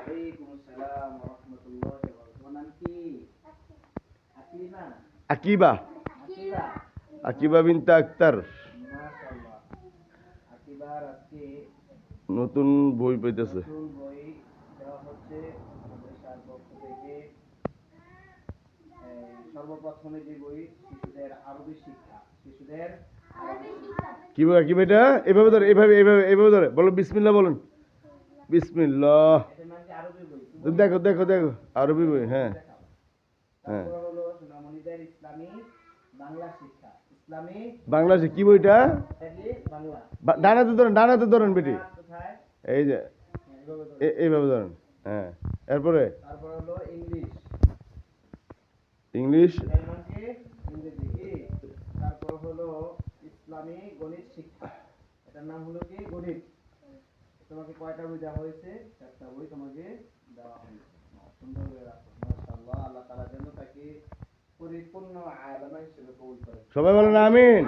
ওয়ালাইকুম আসসালাম ওয়া রাহমাতুল্লাহি ওয়া বারাকাতুহু। তোমার নাম কি? আকিবা। আকিবা আকিবা। আকিবা বিনতে আক্তার। মাশাআল্লাহ। আকিবার আজকে নতুন বই পাইতেছে। নতুন বই দেওয়া হচ্ছে মাদ্রাসার পক্ষ থেকে। সর্বপ্রথমে যে বই, শিশুদের আরবি শিক্ষা। শিশুদের আরবি শিক্ষা। কি বেটা, এভাবে ধরে, এভাবে ধরে বলো, বিসমিল্লাহ বলুন। বিসমিল্লাহ। এটার নাম কি আরবি বই? দেখো দেখো দেখো, আরবি বই। হ্যাঁ দেখাও। হ্যাঁ, তারপর হলো সোনামণিদের ইসলামী বাংলা শিক্ষা। ইসলামী বাংলাদেশে কি বইটা? বাংলা। ডানাতে ধরেন বেটি। কোথায়? এই যে এইভাবে ধরো। এইভাবে ধরেন। হ্যাঁ, এরপরে তারপর হলো ইংলিশ। ইংলিশ। এর নাম কি? ইংরেজি কি? তারপর হলো ইসলামী গণিত শিক্ষা। এটার নাম হলো কি? গণিত। তোমাকে কয়টা বই দেওয়া হয়েছে? 4টা বই তোমাকে দেওয়া হয়েছে। সুন্দর করে রাখো। মাশাআল্লাহ, আল্লাহ তাআলা যেন তাকে পরিপূর্ণ আলেম হিসেবে কবুল করে। সবাই বলেন আমিন।